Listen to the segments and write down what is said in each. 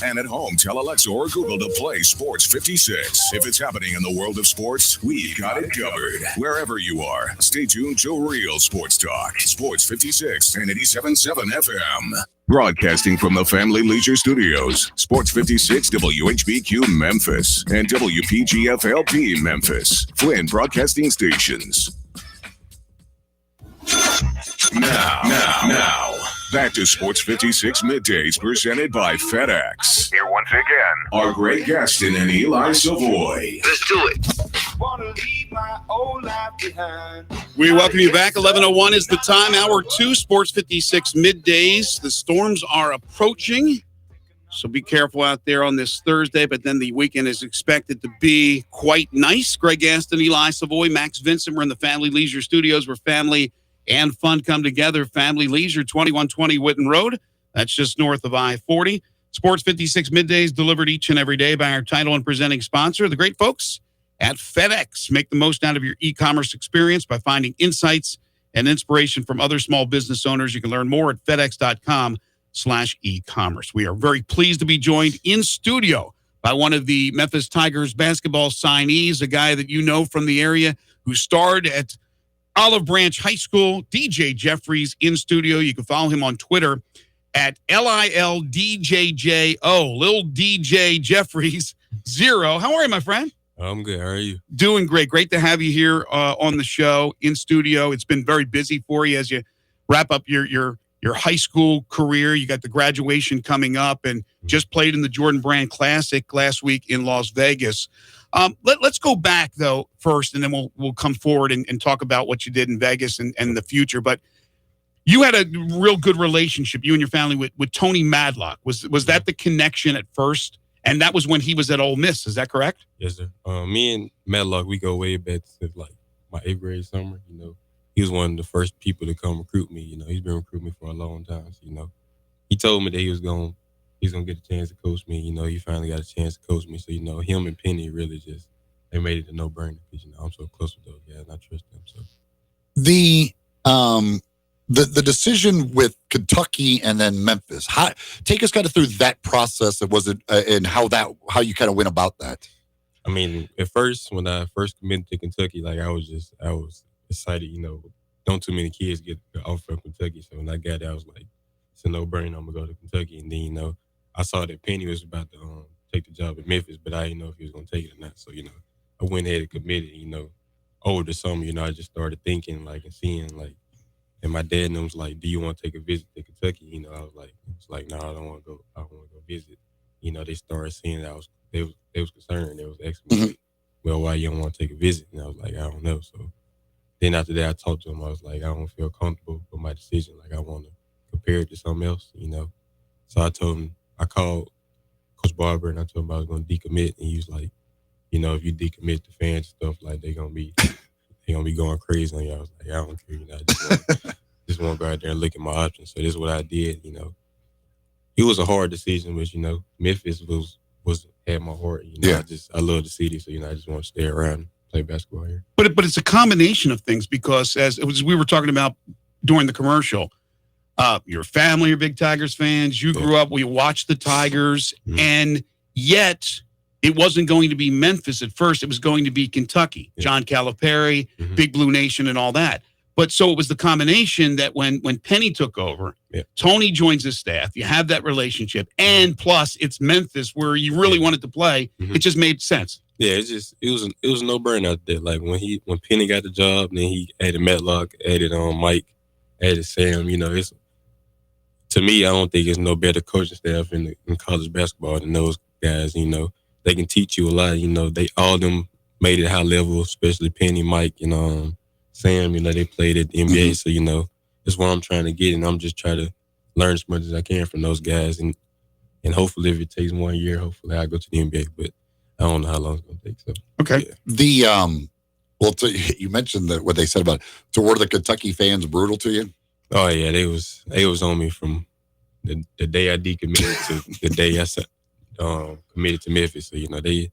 And at home, tell Alexa or Google to play Sports 56. If it's happening in the world of sports, we got it covered. Wherever you are, stay tuned to Real Sports Talk. Sports 56 and 87.7 FM. Broadcasting from the Family Leisure Studios, Sports 56 WHBQ Memphis and WPGFLP Memphis, Flynn Broadcasting Stations. Now, back to Sports 56 Middays presented by FedEx. Here once again are Greg Gaston and Eli Savoy. Let's do it. We welcome you back. 11:01 is the time. Hour 2, Sports 56 Middays. The storms are approaching, so be careful out there on this Thursday, but then the weekend is expected to be quite nice. Greg Gaston, Eli Savoy, Max Vincent. We're in the Family Leisure Studios where family and fun come together. Family Leisure, 2120 Whitten Road. That's just north of I-40. Sports 56 Middays delivered each and every day by our title and presenting sponsor, the great folks at FedEx. Make the most out of your e-commerce experience by finding insights and inspiration from other small business owners. You can learn more at fedex.com/e-commerce. We are very pleased to be joined in studio by one of the Memphis Tigers basketball signees, a guy that you know from the area who starred at Olive Branch High School, DJ Jeffries in studio. You can follow him on Twitter at LILDJJO, Lil DJ Jeffries 0. How are you, my friend? I'm good. How are you? Doing great. Great to have you here on the show in studio. It's been very busy for you as you wrap up your high school career. You got the graduation coming up and just played in the Jordan Brand Classic last week in Las Vegas. Let's go back, though, first, and then we'll come forward and talk about what you did in Vegas and the future. But you had a real good relationship, you and your family, with Tony Madlock. Was that the connection at first? And that was when he was at Ole Miss. Is that correct? Yes, sir. Me and Madlock, we go way back to like my 8th grade summer. You know, he was one of the first people to come recruit me. You know, he's been recruiting me for a long time. So, you know, he told me that he's gonna get a chance to coach me. You know, he finally got a chance to coach me. So, you know, him and Penny really they made it a no-brainer because, you know, I'm so close with those guys and I trust them. So the decision with Kentucky and then Memphis, take us kind of through that process. Was it and how you kind of went about that? I mean, at first, when I first committed to Kentucky, like I was excited. You know, don't too many kids get the offer from Kentucky. So when I got there, I was like, it's a no-brainer. I'm gonna go to Kentucky. And then, you know, I saw that Penny was about to take the job at Memphis, but I didn't know if he was gonna take it or not. So, you know, I went ahead and committed. You know, over the summer, you know, I just started thinking like and seeing like. And my dad was like, "Do you want to take a visit to Kentucky?" You know, I was like, "No, I don't want to go. I don't want to go visit." You know, they started seeing that they was concerned. They was asking me, "Well, why you don't want to take a visit?" And I was like, "I don't know." So then after that, I talked to him. I was like, "I don't feel comfortable with my decision. Like, I want to compare it to something else." You know, so I told him. I called Coach Barber and I told him I was going to decommit, and he was like, "You know, if you decommit, the fans and stuff like they're gonna be going crazy on you." I was like, I don't care. You know, I just want to go out there and look at my options. So this is what I did. You know, it was a hard decision, but you know, Memphis had my heart. You know, yeah. I love the city, so you know, I just want to stay around and play basketball here. But it's a combination of things because as we were talking about during the commercial, your family are big Tigers fans. You grew up, we watched the Tigers, and yet it wasn't going to be Memphis at first. It was going to be Kentucky, John Calipari, Big Blue Nation, and all that. But so it was the combination that when Penny took over, Tony joins his staff, you have that relationship, and plus it's Memphis where you really wanted to play. It just made sense. Yeah, it was a no-brainer out there. Like when Penny got the job, then he added Matlock, added Mike, added Sam. You know, to me, I don't think there's no better coaching staff in college basketball than those guys. You know, they can teach you a lot. You know, all of them made it high level, especially Penny, Mike, and Sam. You know, they played at the NBA, so you know that's what I'm trying to get, and I'm just trying to learn as much as I can from those guys, and hopefully, if it takes 1 year, hopefully I go to the NBA. But I don't know how long it's gonna take. So okay, yeah. You mentioned that what they said about. So were the Kentucky fans brutal to you? Oh yeah, they was on me from the day I decommitted to the day I committed to Memphis. So you know they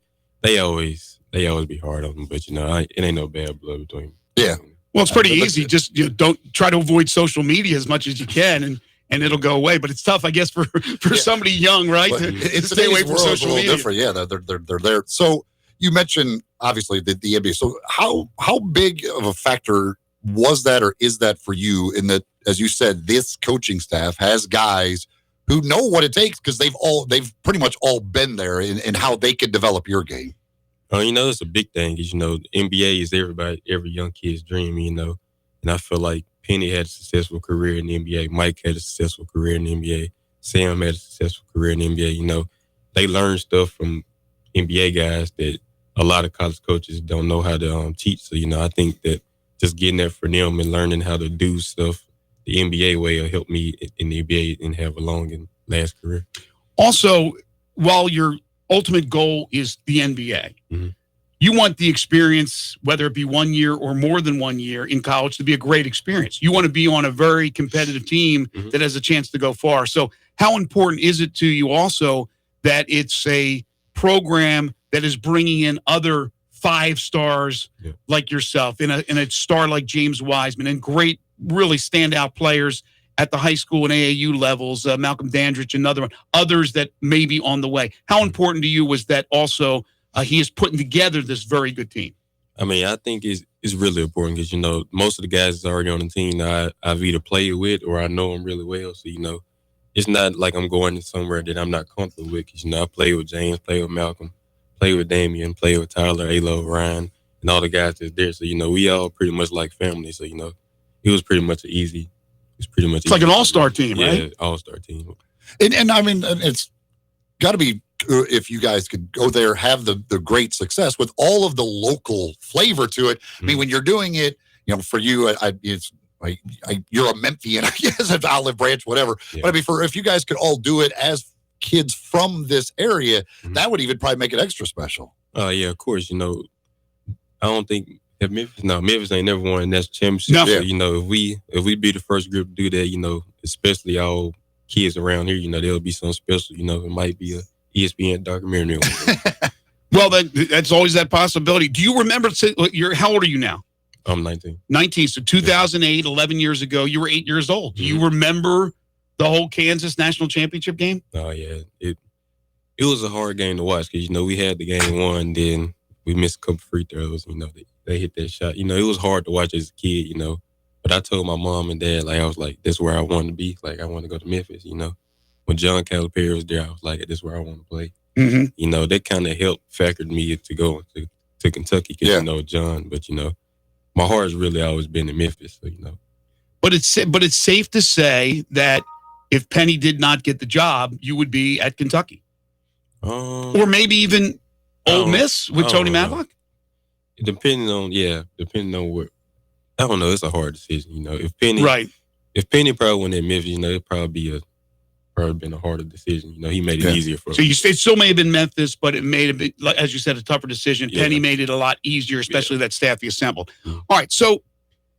always be hard on them, but you know it ain't no bad blood between them. Yeah. Well, it's pretty easy. Just don't try to avoid social media as much as you can, and and it'll go away. But it's tough, I guess, for somebody young, right? Well, to stay away from social media. Different. Yeah, they're there. So you mentioned obviously the NBA. So how big of a factor was that or is that for you in that, as you said, this coaching staff has guys who know what it takes because they've pretty much all been there in how they could develop your game. It's a big thing because, the NBA is every young kid's dream, and I feel like Penny had a successful career in the NBA. Mike had a successful career in the NBA. Sam had a successful career in the NBA. They learn stuff from NBA guys that a lot of college coaches don't know how to teach. So, I think that just getting there for them and learning how to do stuff the NBA way will help me in the NBA and have a long and last career. Also, while your ultimate goal is the NBA, mm-hmm. you want the experience, whether it be 1 year or more than 1 year in college, to be a great experience. You want to be on a very competitive team mm-hmm. that has a chance to go far. So how important is it to you also that it's a program that is bringing in other 5 stars like yourself, and a star like James Wiseman, and great, really standout players at the high school and AAU levels, Malcolm Dandridge, another one, others that may be on the way. How important to you was that also he is putting together this very good team? I think it's really important because, most of the guys that's already on the team I've either played with or I know them really well. So, it's not like I'm going somewhere that I'm not comfortable with because, I play with James, play with Malcolm, play with Damian, play with Tyler, Alo, Ryan, and all the guys that's there. So, we all pretty much like family. So, it was pretty much easy. It's like an all-star team, right? Yeah, all-star team. And I mean, it's got to be, if you guys could go there, have the great success with all of the local flavor to it. I mean, when you're doing it, for you, you're a Memphian, I guess, it's Olive Branch, whatever. Yeah. But I mean, if you guys could all do it as kids from this area, mm-hmm. that would even probably make it extra special. Yeah, of course. I don't think Memphis ain't never won a national championship. No. So, if we be the first group to do that, especially all kids around here, there'll be something special. It might be a ESPN documentary. Well, that's always that possibility. Do you remember? How old are you now? I'm 19. 19. So 2008, 11 years ago, you were 8 years old. Do you remember the whole Kansas national championship game? Oh yeah, it was a hard game to watch because we had the game won, then we missed a couple free throws. They hit that shot. It was hard to watch as a kid. But I told my mom and dad, I was like, that's where I want to be. I want to go to Memphis. When John Calipari was there, I was like, this is where I want to play. Mm-hmm. That kind of helped factored me to go to Kentucky because John. But my heart's really always been in Memphis. So But it's safe to say that if Penny did not get the job, you would be at Kentucky, or maybe even Ole Miss with Tony Matlock. Depending on what, I don't know. It's a hard decision, If Penny, right? If Penny probably went at Memphis, it'd probably been a harder decision. He made it easier for. So it still may have been Memphis, but it made it, as you said, a tougher decision. Yeah. Penny made it a lot easier, especially that staff he assembled. Mm-hmm. All right, so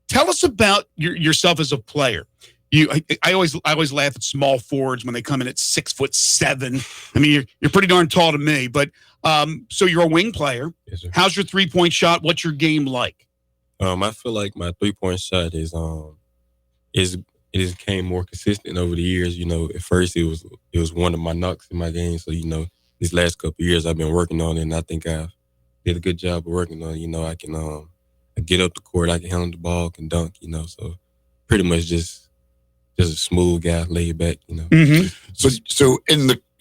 tell us about yourself as a player. I always laugh at small forwards when they come in at 6'7". I mean, you're pretty darn tall to me, but so you're a wing player. Yes, sir. How's your 3-point shot? What's your game like? I feel like my 3-point shot is it has became more consistent over the years. At first it was one of my knocks in my game. So these last couple of years I've been working on it, and I think I've did a good job of working on it. I can I get up the court, I can handle the ball, can dunk. So pretty much just a smooth guy, laid back. Mm-hmm. So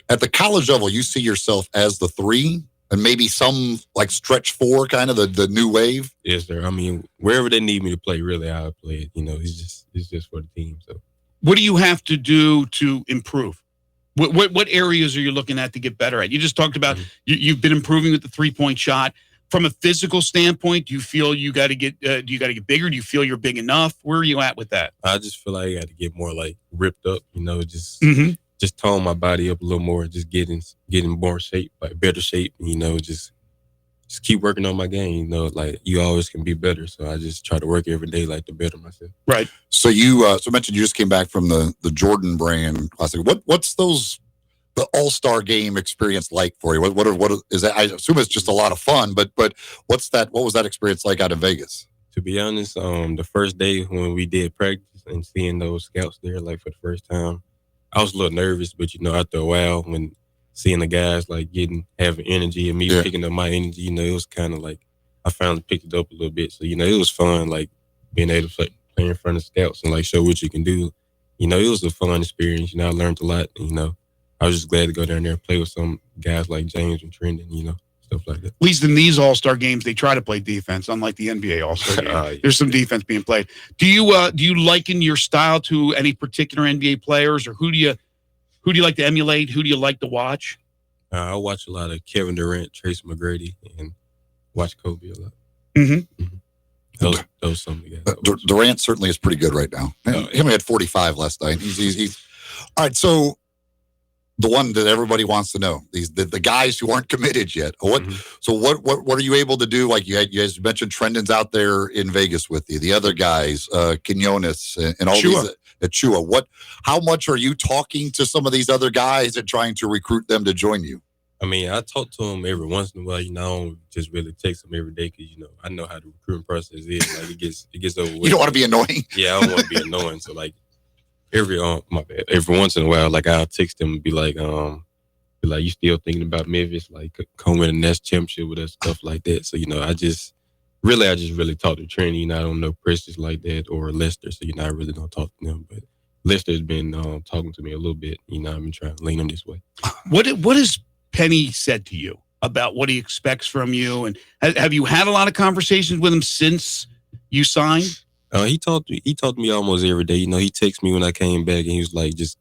at the college level, you see yourself as the 3, and maybe some like stretch 4, kind of the new wave. Yes, sir. I mean, wherever they need me to play, really, I'll play it. It's just for the team. So, what do you have to do to improve? What areas are you looking at to get better at? You just talked about you've been improving with the 3-point shot. From a physical standpoint, do you feel you got to get bigger? Do you feel you're big enough? Where are you at with that? I just feel like I got to get more ripped up. Mm-hmm. Just tone my body up a little more, just getting more shape, better shape. Just keep working on my game. You always can be better. So I just try to work every day, to better myself. Right. So you mentioned you just came back from the Jordan Brand Classic. What's the All-Star game experience like for you? What is that? I assume it's just a lot of fun, but what was that experience like out in Vegas? To be honest, the first day when we did practice, and seeing those scouts there like for the first time, I was a little nervous, but after a while, when seeing the guys like having energy and me picking up my energy, it was kind of like I finally picked it up a little bit. So it was fun, like being able to play in front of scouts and like show what you can do. It was a fun experience. I learned a lot. And, I was just glad to go down there and play with some guys like James and Trendon, stuff like that. At least in these All-Star games, they try to play defense, unlike the NBA All-Star game. Yeah. There's some defense being played. Do you liken your style to any particular NBA players, or who do you like to emulate? Who do you like to watch? I watch a lot of Kevin Durant, Tracy McGrady, and watch Kobe a lot. Mm-hmm. Those some of the guys. Durant certainly is pretty good right now. He only had 45 last night. He's all right. So the one that everybody wants to know, the guys who aren't committed yet. So what are you able to do? Like you guys mentioned, Trendon's out there in Vegas with you. The other guys, Quinones and all Chua. these at Chua. How much are you talking to some of these other guys and trying to recruit them to join you? I mean, I talk to them every once in a while. I don't just really text them every day because I know how the recruiting process is. Like it gets over with. You don't want to be annoying. Yeah, I don't want to be annoying. So like every once in a while, like I'll text them and be like, you still thinking about Memphis? Like come win the next championship with us, stuff like that. So I just really talk to Trinity. I don't know Precious like that or Lester. So I really don't talk to them. But Lester's been talking to me a little bit. I've been trying to lean him this way. What is Penny said to you about what he expects from you, and have you had a lot of conversations with him since you signed? He talked to me almost every day. He texted me when I came back, and he was like, just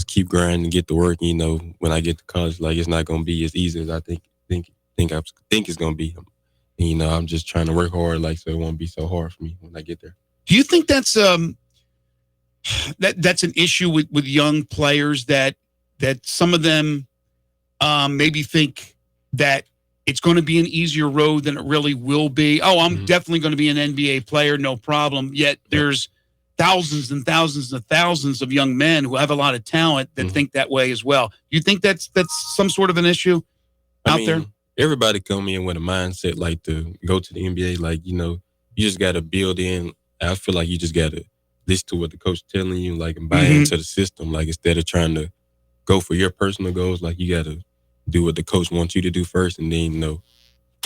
keep grinding and get to work. When I get to college, like it's not gonna be as easy as I think it's gonna be. And, I'm just trying to work hard, like so it won't be so hard for me when I get there. Do you think that's that's an issue with young players that some of them maybe think that it's going to be an easier road than it really will be? Oh, I'm definitely going to be an NBA player, no problem. Yet there's thousands and thousands and thousands of young men who have a lot of talent that think that way as well. Do you think that's some sort of an issue out there? Everybody come in with a mindset like to go to the NBA. Like, you just got to build in. I feel like you just got to listen to what the coach telling you, like, and buy into the system. Like, instead of trying to go for your personal goals, like, you got to do what the coach wants you to do first, and then,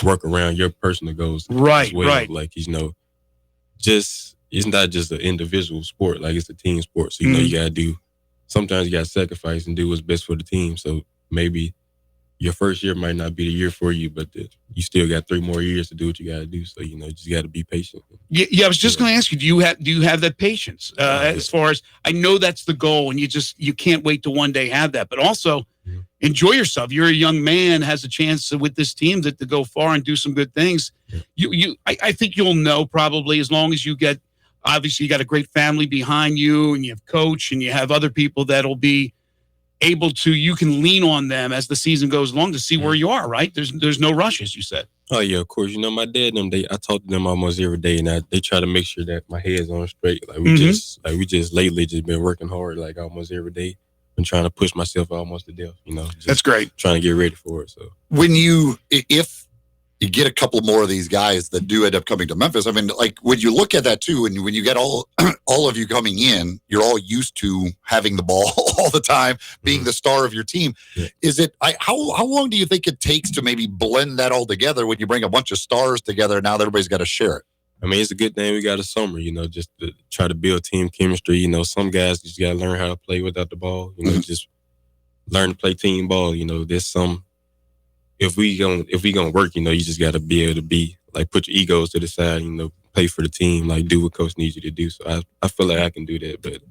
work around your personal goals. Right, as well. right. Like, just it's not just an individual sport. Like, it's a team sport. So, you got to sometimes you got to sacrifice and do what's best for the team. So, maybe your first year might not be the year for you, but you still got 3 more years to do what you got to do. So, you just got to be patient. Yeah, I was just going to ask you, do you have that patience? As far as I know, that's the goal, and you can't wait to one day have that. But also, enjoy yourself. You're a young man, has a chance with this team to go far and do some good things. I think you'll know probably as long as you get. Obviously, you got a great family behind you, and you have coach, and you have other people that'll be able to. You can lean on them as the season goes along to see where you are. Right? There's no rush, as you said. Oh yeah, of course. My dad and them. I talk to them almost every day, and they try to make sure that my head's on straight. Like we just lately just been working hard, like almost every day. Been trying to push myself almost to death. That's great. Trying to get ready for it. So if you get a couple more of these guys that do end up coming to Memphis, I mean, like when you look at that too, and when you get all of you coming in, you're all used to having the ball all the time, being the star of your team. Yeah. Is it? How long do you think it takes to maybe blend that all together when you bring a bunch of stars together? Now that everybody's got to share it. I mean, it's a good thing we got a summer, just to try to build team chemistry. Some guys just got to learn how to play without the ball. Just learn to play team ball. There's some. If we gonna work, you just got to be able to be like put your egos to the side. Play for the team, like do what coach needs you to do. So I feel like I can do that, but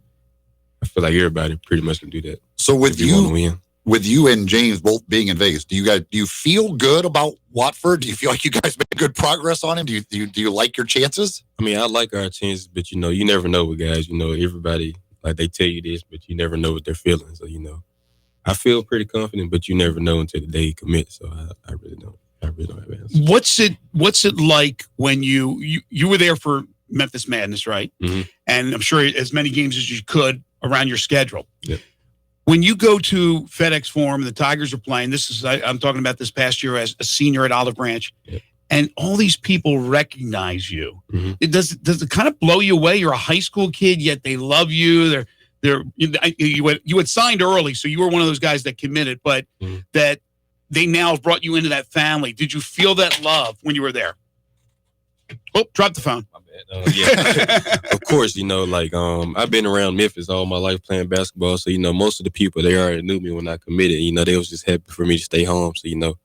I feel like everybody pretty much can do that. So with you and James both being in Vegas, do you feel good about Watford? Do you feel like you guys made good progress on him? Do you like your chances? I mean, I like our chances, but you never know with guys. Everybody like they tell you this, but you never know what they're feeling. So I feel pretty confident, but you never know until the day you commit. So I really don't. I really don't have answers. What's it like when you were there for Memphis Madness, right? Mm-hmm. And I'm sure as many games as you could around your schedule. Yeah. When you go to FedEx Forum and the Tigers are playing, I'm talking about this past year as a senior at Olive Branch, and all these people recognize you. Mhm. Does it kind of blow you away? You're a high school kid, yet they love you. You had signed early, so you were one of those guys that committed, but Mhm. that they now have brought you into that family. Did you feel that love when you were there? Oh, drop the phone. My bad. Yeah, of course. I've been around Memphis all my life playing basketball, so most of the people they already knew me when I committed. They was just happy for me to stay home. So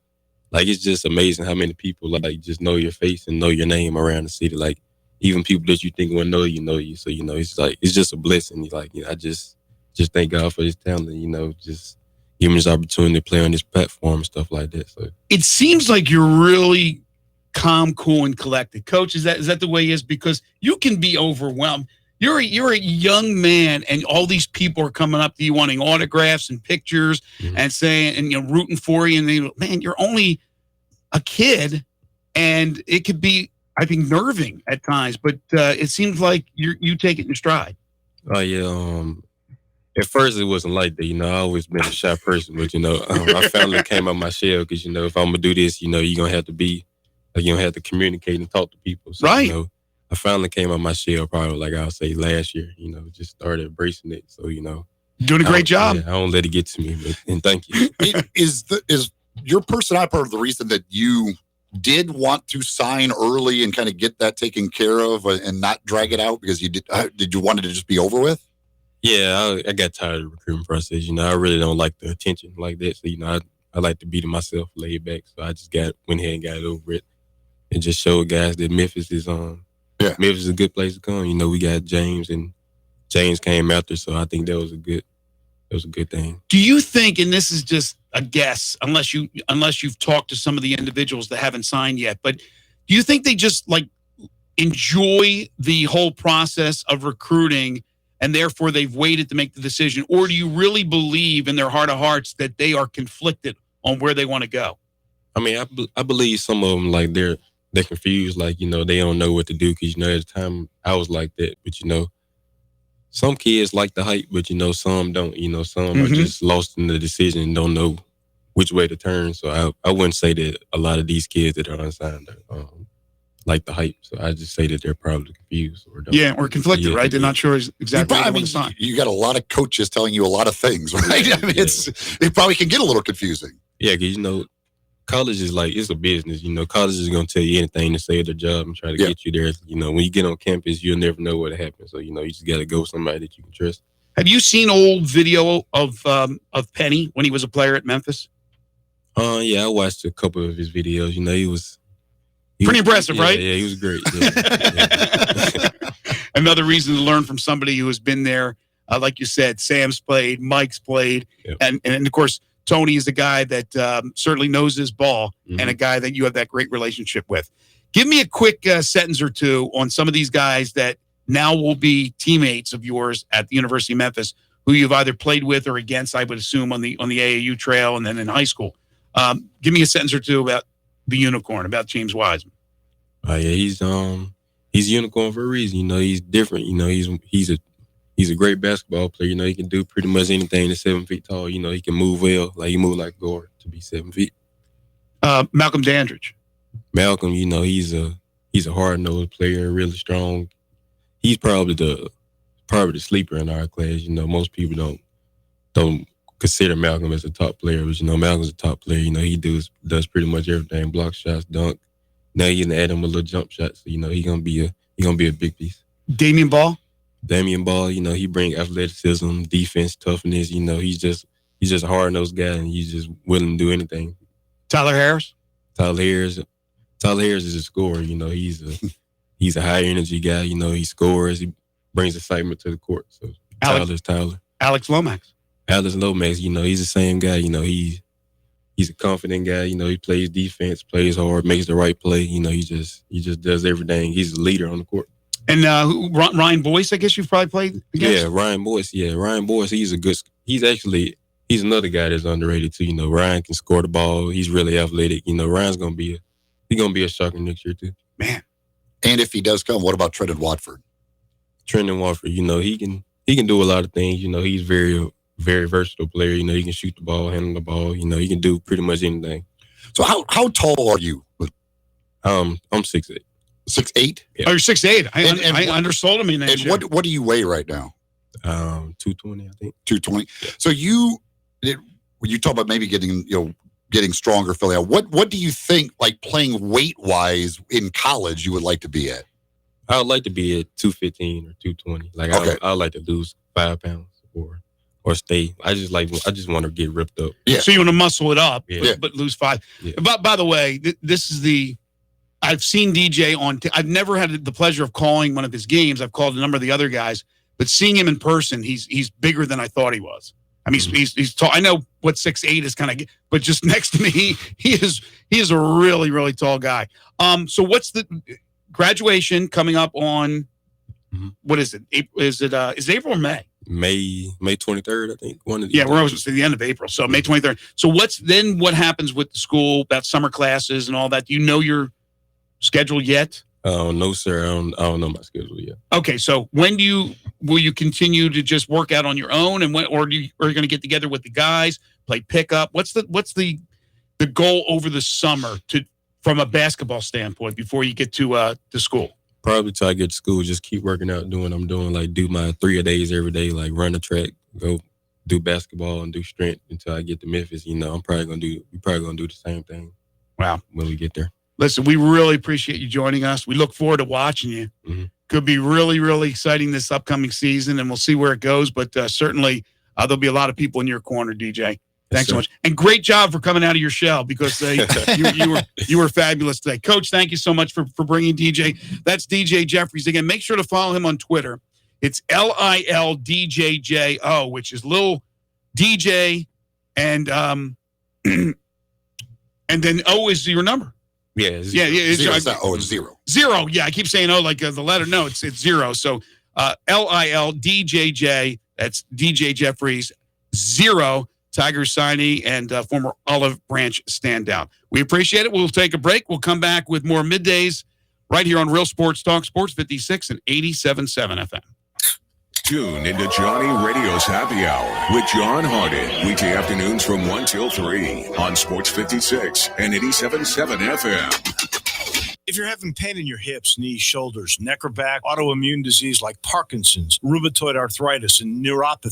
it's just amazing how many people just know your face and know your name around the city. Like even people that you think will know you know you. So it's just a blessing. I just thank God for this talent. Just give me this opportunity to play on this platform and stuff like that. So It seems like you're really calm, cool, and collected. Coach, is that the way he is? Because you can be overwhelmed. You're a young man, and all these people are coming up to you wanting autographs and pictures and saying and rooting for you. And man, you're only a kid, and it could be, I think, nerving at times. But it seems like you take it in your stride. oh yeah. At first, it wasn't like that. I always been a shy person, but I finally came out my shell because if I'm gonna do this, you're gonna have to be, you're gonna have to communicate and talk to people. So, Right. I finally came out my shell probably I'll say last year. Just started embracing it. So You're doing a great job. I don't let it get to me, and thank you. Is your personality part of the reason that you did want to sign early and kind of get that taken care of and not drag it out because you did you want it to just be over with? Yeah, I got tired of the recruitment process. I really don't like the attention like that. So I like to be to myself, laid back. So I just went ahead and got over it, and just showed guys that Memphis is Memphis is a good place to come. We got James, and James came after, so I think that was a good thing. Do you think, and this is just a guess, unless you've talked to some of the individuals that haven't signed yet, but do you think they just enjoy the whole process of recruiting and therefore they've waited to make the decision? Or do you really believe in their heart of hearts that they are conflicted on where they want to go? I mean, I believe some of them they're confused, they don't know what to do because at the time I was like that, but some kids like the hype, but some don't. Some are just lost in the decision and don't know which way to turn. So I wouldn't say that a lot of these kids that are unsigned like the hype. So I just say that they're probably confused or don't. Yeah, or conflicted, right? They're not sure exactly what they I want mean, to sign. you got a lot of coaches telling you a lot of things, right? I mean, it probably can get a little confusing. Yeah, because college is it's a business. College is gonna tell you anything to save their job and try to get you there. When you get on campus, you'll never know what happens. So you just gotta go with somebody that you can trust. Have you seen old video of Penny when he was a player at Memphis? Yeah, I watched a couple of his videos. He was pretty impressive, right? Yeah, he was great. Yeah. Another reason to learn from somebody who has been there. Like you said, Sam's played, Mike's played, and of course, Tony is a guy that certainly knows his ball and a guy that you have that great relationship with. Give me a quick sentence or two on some of these guys that now will be teammates of yours at the University of Memphis, who you've either played with or against, I would assume, on the AAU trail and then in high school. Give me a sentence or two about the unicorn, about James Wiseman. Yeah, he's a unicorn for a reason. He's different. He's a great basketball player. He can do pretty much anything that's 7 feet tall. He can move well. He moved like a guard to be 7 feet. Malcolm Dandridge. Malcolm, he's a hard-nosed player, really strong. He's probably the sleeper in our class. Most people don't consider Malcolm as a top player, but Malcolm's a top player. He does pretty much everything: block shots, dunk. Now you can add him a little jump shot, so he's gonna be a big piece. Damian Ball, he bring athleticism, defense, toughness. He's just a hard-nosed guy, and he's just willing to do anything. Tyler Harris is a scorer. He's a high energy guy. He scores. He brings excitement to the court. So Tyler. Alex Lomax. He's the same guy. He's a confident guy. He plays defense, plays hard, makes the right play. He just does everything. He's a leader on the court. And Ryan Boyce, I guess you've probably played against? Yeah, Ryan Boyce. He's another guy that's underrated too. Ryan can score the ball. He's really athletic. Ryan's gonna be a shocker next year too. Man. And if he does come, what about Trendon Watford? Trendon Watford, he can do a lot of things. He's very, very versatile player. He can shoot the ball, handle the ball. He can do pretty much anything. So how tall are you? I'm 6'8". 6'8"? Yeah. Oh, you're 6'8". I what- undersold him. And what do you weigh right now? 220, I think. 220. So when you talk about maybe getting stronger, filling out, what do you think, like playing weight wise in college, you would like to be at? I would like to be at 215 or 220. Like I would like to lose 5 pounds or stay. I just want to get ripped up. Yeah. So you want to muscle it up, Yeah. but lose 5. Yeah. By the way, this is I've seen DJ I've never had the pleasure of calling one of his games. I've called a number of the other guys, but seeing him in person, he's bigger than I thought he was. I mean, he's tall. I know what 6'8" is kind of, but just next to me, he is a really, really tall guy. So what's the graduation coming up on? What is it? Is it April or May? May 23rd, I think. One of these we're almost at the end of April, so May 23rd. So what happens with the school about summer classes and all that? Do you know your schedule yet? No, sir. I don't know my schedule yet. Okay, so will you continue to just work out on your own, and are you going to get together with the guys, play pickup? What's the goal over the summer from a basketball standpoint before you get to school? Probably till I get to school, just keep working out, doing what I'm doing, like do my 3 a days every day, like run the track, go do basketball and do strength until I get to Memphis. I'm probably gonna do the same thing. Wow, when we get there. Listen, we really appreciate you joining us. We look forward to watching you. Mm-hmm. Could be really, really exciting this upcoming season, and we'll see where it goes. But certainly, there'll be a lot of people in your corner, DJ. Thanks so much, and great job for coming out of your shell, because you were fabulous today, Coach. Thank you so much for bringing DJ. That's DJ Jeffries again. Make sure to follow him on Twitter. It's LILDJJO, which is Lil DJ, and then O is your number. Yeah, it's zero. Zero. Yeah, I keep saying like the letter. No, it's 0. So LILDJJ. That's DJ Jeffries 0. Tiger signee and former Olive Branch standout. We appreciate it. We'll take a break. We'll come back with more Middays right here on Real Sports Talk, Sports 56 and 87.7 FM. Tune into Johnny Radio's Happy Hour with John Harden. Weekday afternoons from 1 till 3 on Sports 56 and 87.7 FM. If you're having pain in your hips, knees, shoulders, neck or back, autoimmune disease like Parkinson's, rheumatoid arthritis, and neuropathy,